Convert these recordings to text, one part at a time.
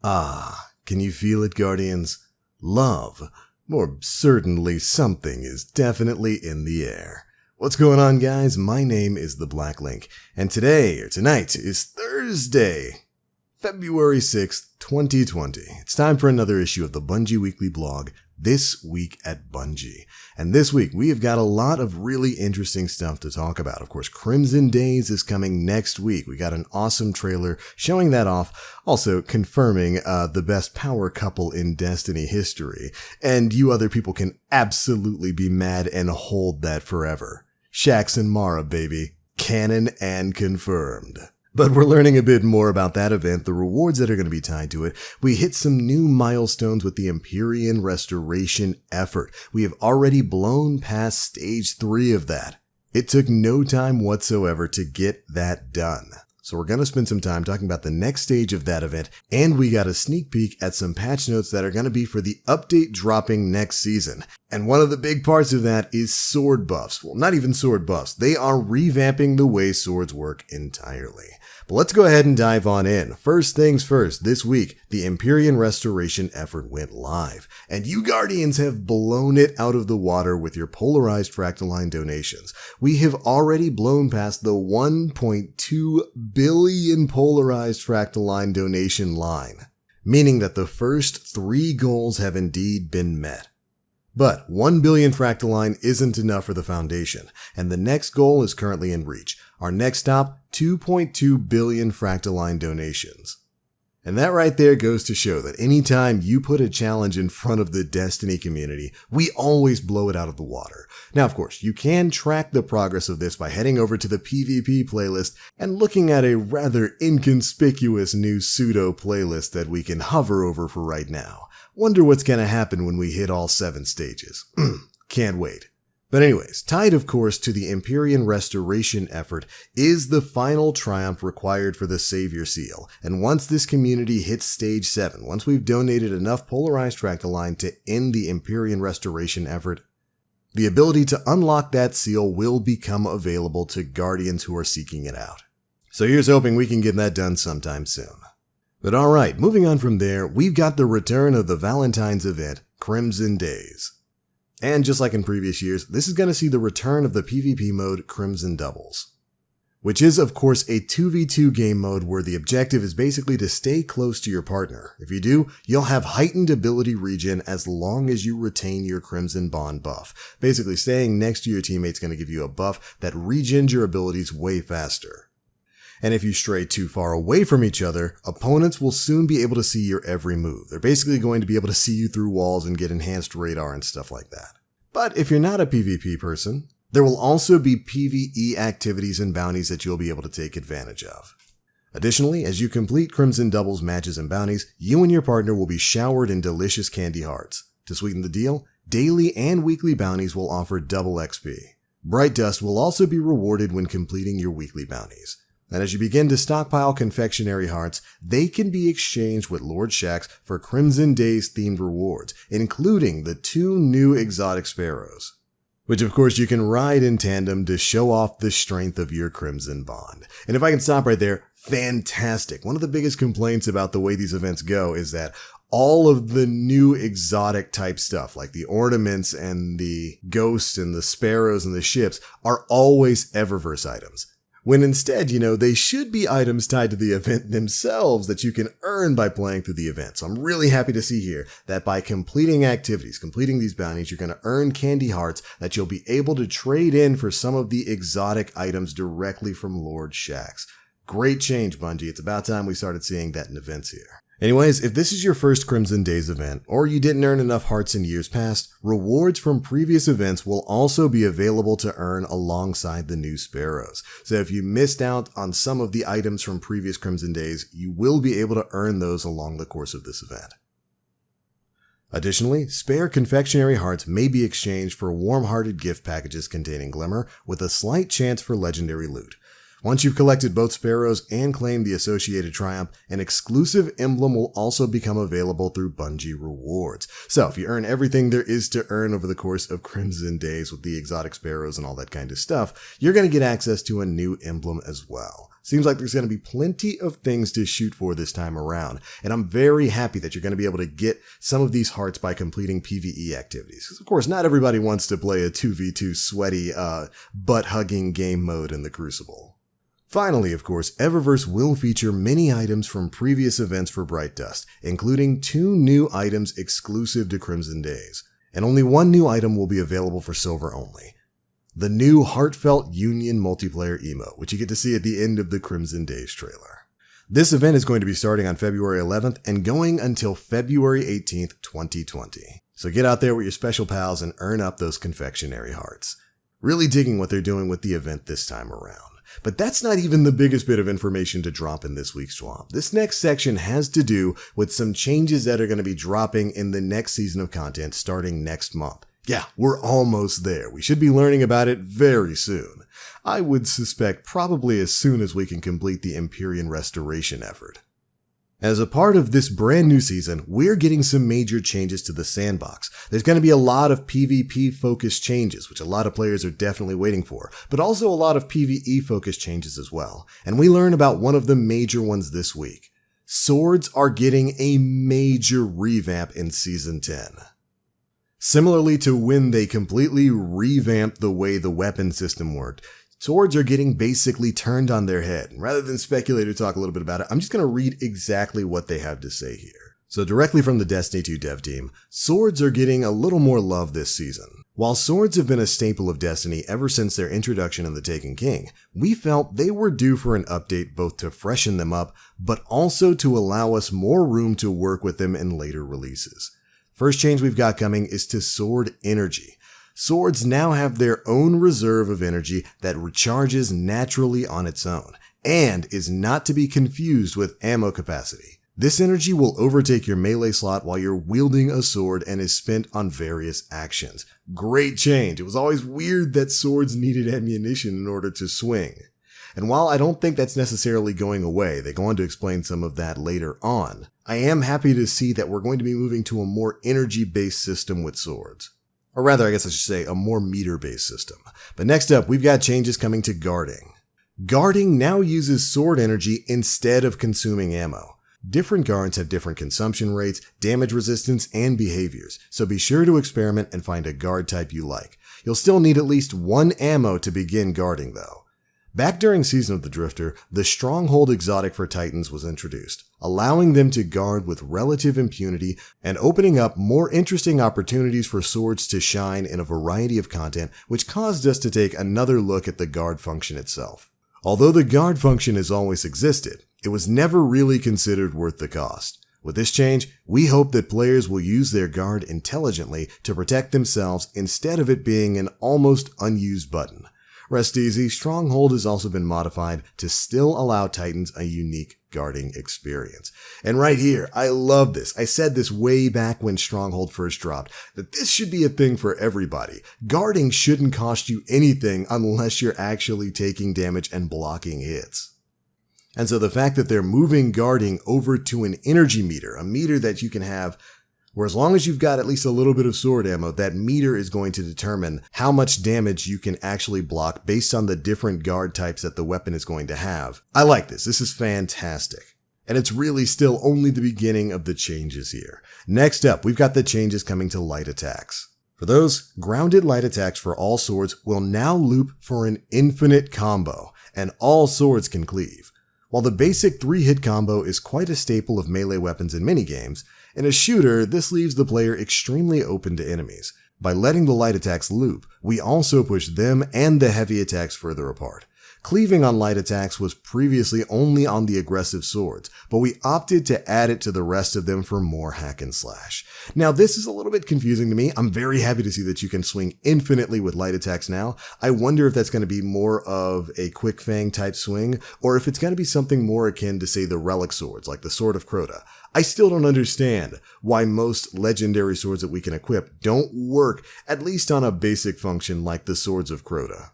Ah, can you feel it, Guardians? Love. More certainly something is definitely in the air. What's going on, guys? My name is the Black Link, and tonight is Thursday, February 6th, 2020. It's time for another issue of the Bungie Weekly Blog, This Week at Bungie. And this week, we have got a lot of really interesting stuff to talk about. Of course, Crimson Days is coming next week. We got an awesome trailer showing that off, also confirming the best power couple in Destiny history. And you other people can absolutely be mad and hold that forever. Shax and Mara, baby. Canon and confirmed. But we're learning a bit more about that event, the rewards that are going to be tied to it. We hit some new milestones with the Empyrion Restoration effort. We have already blown past stage 3 of that. It took no time whatsoever to get that done. So we're going to spend some time talking about the next stage of that event, and we got a sneak peek at some patch notes that are going to be for the update dropping next season. And one of the big parts of that is sword buffs. Well, not even sword buffs. They are revamping the way swords work entirely. But let's go ahead and dive on in. First things first, this week, the Empyrion Restoration effort went live, and you Guardians have blown it out of the water with your polarized fractal line donations. We have already blown past the 1.2 billion polarized fractal line donation line, meaning that the first 3 goals have indeed been met. But 1 billion fractal line isn't enough for the foundation, and the next goal is currently in reach. Our next stop, 2.2 billion fractal line donations. And that right there goes to show that anytime you put a challenge in front of the Destiny community, we always blow it out of the water. Now, of course, you can track the progress of this by heading over to the PvP playlist and looking at a rather inconspicuous new pseudo playlist that we can hover over for right now. Wonder what's gonna happen when we hit all 7 stages. Can't wait. But anyways, tied of course to the Empyrion Restoration effort is the final triumph required for the Savior Seal. And once this community hits stage 7, once we've donated enough polarized fractal line to end the Empyrion Restoration effort, the ability to unlock that seal will become available to Guardians who are seeking it out. So here's hoping we can get that done sometime soon. But alright, moving on from there, we've got the return of the Valentine's event, Crimson Days. And just like in previous years, this is going to see the return of the PvP mode Crimson Doubles, which is of course a 2v2 game mode where the objective is basically to stay close to your partner. If you do, you'll have heightened ability regen as long as you retain your Crimson Bond buff. Basically, staying next to your teammate's going to give you a buff that regens your abilities way faster. And if you stray too far away from each other, opponents will soon be able to see your every move. They're basically going to be able to see you through walls and get enhanced radar and stuff like that. But if you're not a PvP person, there will also be PvE activities and bounties that you'll be able to take advantage of. Additionally, as you complete Crimson Doubles matches and bounties, you and your partner will be showered in delicious candy hearts. To sweeten the deal, daily and weekly bounties will offer double XP. Bright Dust will also be rewarded when completing your weekly bounties. And as you begin to stockpile confectionery hearts, they can be exchanged with Lord Shax for Crimson Days themed rewards, including the 2 new exotic sparrows, which of course you can ride in tandem to show off the strength of your Crimson Bond. And if I can stop right there, fantastic. One of the biggest complaints about the way these events go is that all of the new exotic type stuff, like the ornaments and the ghosts and the sparrows and the ships, are always Eververse items. When instead, they should be items tied to the event themselves that you can earn by playing through the event. So I'm really happy to see here that by completing activities, completing these bounties, you're going to earn candy hearts that you'll be able to trade in for some of the exotic items directly from Lord Shax. Great change, Bungie. It's about time we started seeing that in events here. Anyways, if this is your first Crimson Days event, or you didn't earn enough hearts in years past, rewards from previous events will also be available to earn alongside the new sparrows. So if you missed out on some of the items from previous Crimson Days, you will be able to earn those along the course of this event. Additionally, spare confectionery hearts may be exchanged for warm-hearted gift packages containing Glimmer with a slight chance for legendary loot. Once you've collected both sparrows and claimed the associated triumph, an exclusive emblem will also become available through Bungie rewards. So if you earn everything there is to earn over the course of Crimson Days with the exotic sparrows and all that kind of stuff, you're going to get access to a new emblem as well. Seems like there's going to be plenty of things to shoot for this time around, and I'm very happy that you're going to be able to get some of these hearts by completing PvE activities. Because of course, not everybody wants to play a 2v2 sweaty, butt-hugging game mode in the Crucible. Finally, of course, Eververse will feature many items from previous events for Bright Dust, including 2 new items exclusive to Crimson Days. And only 1 new item will be available for Silver only. The new Heartfelt Union multiplayer emote, which you get to see at the end of the Crimson Days trailer. This event is going to be starting on February 11th and going until February 18th, 2020. So get out there with your special pals and earn up those confectionery hearts. Really digging what they're doing with the event this time around. But that's not even the biggest bit of information to drop in this week's swamp. This next section has to do with some changes that are going to be dropping in the next season of content starting next month. Yeah, we're almost there. We should be learning about it very soon. I would suspect probably as soon as we can complete the Empyrion Restoration effort. As a part of this brand new season, we're getting some major changes to the sandbox. There's going to be a lot of PvP focused changes, which a lot of players are definitely waiting for, but also a lot of PvE focused changes as well. And we learn about one of the major ones this week. Swords are getting a major revamp in Season 10. Similarly to when they completely revamped the way the weapon system worked, swords are getting basically turned on their head. And rather than speculate or talk a little bit about it, I'm just going to read exactly what they have to say here. So directly from the Destiny 2 dev team, swords are getting a little more love this season. While swords have been a staple of Destiny ever since their introduction in The Taken King, we felt they were due for an update both to freshen them up, but also to allow us more room to work with them in later releases. First change we've got coming is to sword energy. Swords now have their own reserve of energy that recharges naturally on its own, and is not to be confused with ammo capacity. This energy will overtake your melee slot while you're wielding a sword and is spent on various actions. Great change. It was always weird that swords needed ammunition in order to swing. And while I don't think that's necessarily going away, they go on to explain some of that later on, I am happy to see that we're going to be moving to a more energy-based system with swords. Or rather, I guess I should say a more meter-based system. But next up, we've got changes coming to guarding. Guarding now uses sword energy instead of consuming ammo. Different guards have different consumption rates, damage resistance, and behaviors, so be sure to experiment and find a guard type you like. You'll still need at least 1 ammo to begin guarding though. Back during Season of the Drifter, the Stronghold exotic for Titans was introduced, allowing them to guard with relative impunity and opening up more interesting opportunities for swords to shine in a variety of content, which caused us to take another look at the guard function itself. Although the guard function has always existed, it was never really considered worth the cost. With this change, we hope that players will use their guard intelligently to protect themselves instead of it being an almost unused button. Rest easy, Stronghold has also been modified to still allow Titans a unique guarding experience. And right here, I love this. I said this way back when Stronghold first dropped, that this should be a thing for everybody. Guarding shouldn't cost you anything unless you're actually taking damage and blocking hits. And so the fact that they're moving guarding over to an energy meter, a meter that you can have where as long as you've got at least a little bit of sword ammo, that meter is going to determine how much damage you can actually block based on the different guard types that the weapon is going to have. I like this. This is fantastic. And it's really still only the beginning of the changes here. Next up, we've got the changes coming to light attacks. For those, grounded light attacks for all swords will now loop for an infinite combo, and all swords can cleave. While the basic 3-hit combo is quite a staple of melee weapons in many games, in a shooter, this leaves the player extremely open to enemies. By letting the light attacks loop, we also push them and the heavy attacks further apart. Cleaving on light attacks was previously only on the aggressive swords, but we opted to add it to the rest of them for more hack and slash. Now this is a little bit confusing to me. I'm very happy to see that you can swing infinitely with light attacks now. I wonder if that's going to be more of a quick fang type swing, or if it's going to be something more akin to say the relic swords, like the Sword of Crota. I still don't understand why most legendary swords that we can equip don't work, at least on a basic function like the Swords of Crota.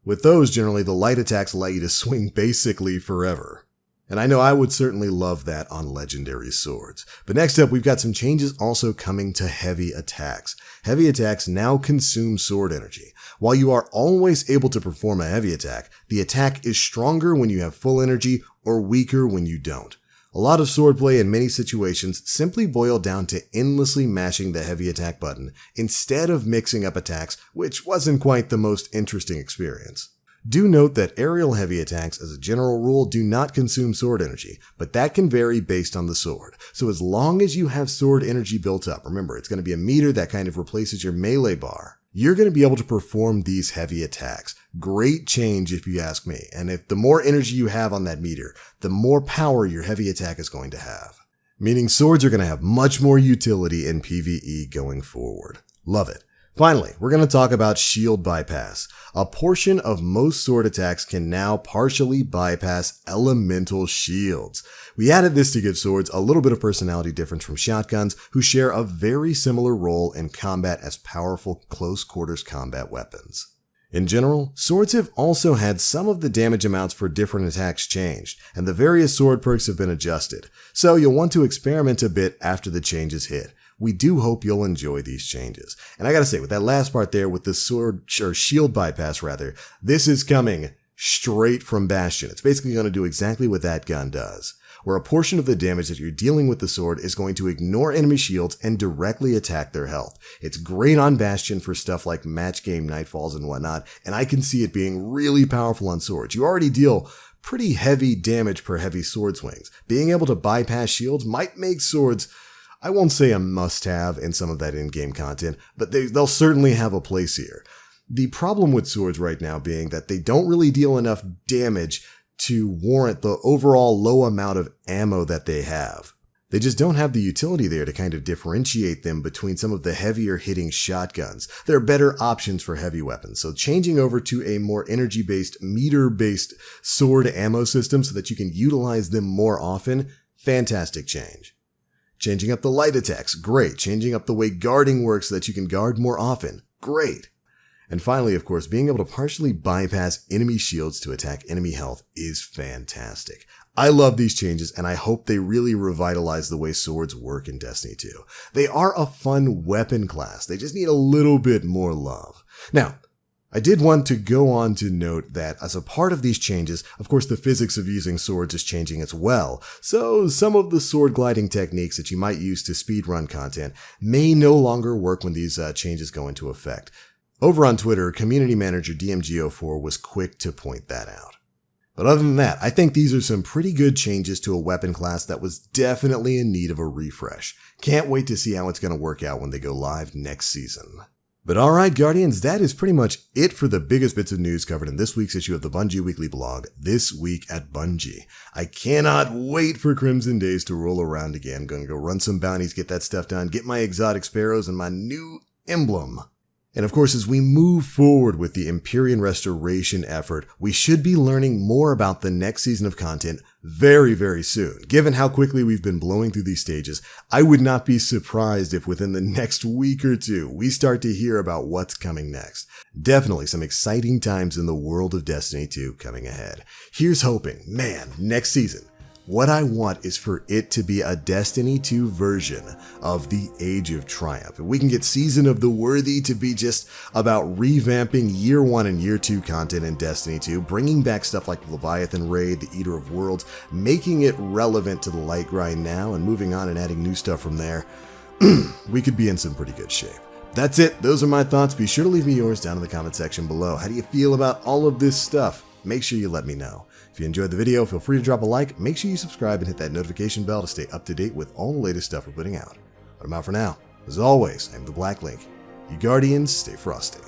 With those, generally, the light attacks allow you to swing basically forever. And I know I would certainly love that on legendary swords. But next up, we've got some changes also coming to heavy attacks. Heavy attacks now consume sword energy. While you are always able to perform a heavy attack, the attack is stronger when you have full energy or weaker when you don't. A lot of swordplay in many situations simply boil down to endlessly mashing the heavy attack button instead of mixing up attacks, which wasn't quite the most interesting experience. Do note that aerial heavy attacks as a general rule do not consume sword energy, but that can vary based on the sword. So as long as you have sword energy built up, remember it's going to be a meter that kind of replaces your melee bar, you're going to be able to perform these heavy attacks. Great change if you ask me, and if the more energy you have on that meter, the more power your heavy attack is going to have. Meaning swords are going to have much more utility in PvE going forward. Love it. Finally, we're going to talk about shield bypass. A portion of most sword attacks can now partially bypass elemental shields. We added this to give swords a little bit of personality difference from shotguns, who share a very similar role in combat as powerful close quarters combat weapons. In general, swords have also had some of the damage amounts for different attacks changed, and the various sword perks have been adjusted, so you'll want to experiment a bit after the changes hit. We do hope you'll enjoy these changes. And I gotta say, with that last part there, with the shield bypass rather, this is coming straight from Bastion. It's basically going to do exactly what that gun does, where a portion of the damage that you're dealing with the sword is going to ignore enemy shields and directly attack their health. It's great on Bastion for stuff like match game nightfalls and whatnot, and I can see it being really powerful on swords. You already deal pretty heavy damage per heavy sword swings. Being able to bypass shields might make swords, I won't say a must-have in some of that in-game content, but they'll certainly have a place here. The problem with swords right now being that they don't really deal enough damage to warrant the overall low amount of ammo that they have. They just don't have the utility there to kind of differentiate them between some of the heavier hitting shotguns. There are better options for heavy weapons, so changing over to a more energy-based, meter-based sword ammo system so that you can utilize them more often, fantastic change. Changing up the light attacks, great. Changing up the way guarding works so that you can guard more often, great. And finally, of course, being able to partially bypass enemy shields to attack enemy health is fantastic. I love these changes, and I hope they really revitalize the way swords work in Destiny 2. They are a fun weapon class, they just need a little bit more love. Now, I did want to go on to note that as a part of these changes, of course the physics of using swords is changing as well, so some of the sword gliding techniques that you might use to speedrun content may no longer work when these changes go into effect. Over on Twitter, community manager DMGO4 was quick to point that out. But other than that, I think these are some pretty good changes to a weapon class that was definitely in need of a refresh. Can't wait to see how it's going to work out when they go live next season. But alright Guardians, that is pretty much it for the biggest bits of news covered in this week's issue of the Bungie Weekly Blog, This Week at Bungie. I cannot wait for Crimson Days to roll around again. Gonna go run some bounties, get that stuff done, get my exotic sparrows and my new emblem. And of course, as we move forward with the Empyrion Restoration effort, we should be learning more about the next season of content very, very soon. Given how quickly we've been blowing through these stages, I would not be surprised if within the next week or two, we start to hear about what's coming next. Definitely some exciting times in the world of Destiny 2 coming ahead. Here's hoping, man, next season, what I want is for it to be a Destiny 2 version of the Age of Triumph. If we can get Season of the Worthy to be just about revamping Year 1 and Year 2 content in Destiny 2, bringing back stuff like the Leviathan Raid, the Eater of Worlds, making it relevant to the light grind now, and moving on and adding new stuff from there, we could be in some pretty good shape. That's it. Those are my thoughts. Be sure to leave me yours down in the comment section below. How do you feel about all of this stuff? Make sure you let me know. If you enjoyed the video, feel free to drop a like, make sure you subscribe and hit that notification bell to stay up to date with all the latest stuff we're putting out. But I'm out for now. As always, I'm the Black Link. You Guardians, stay frosty.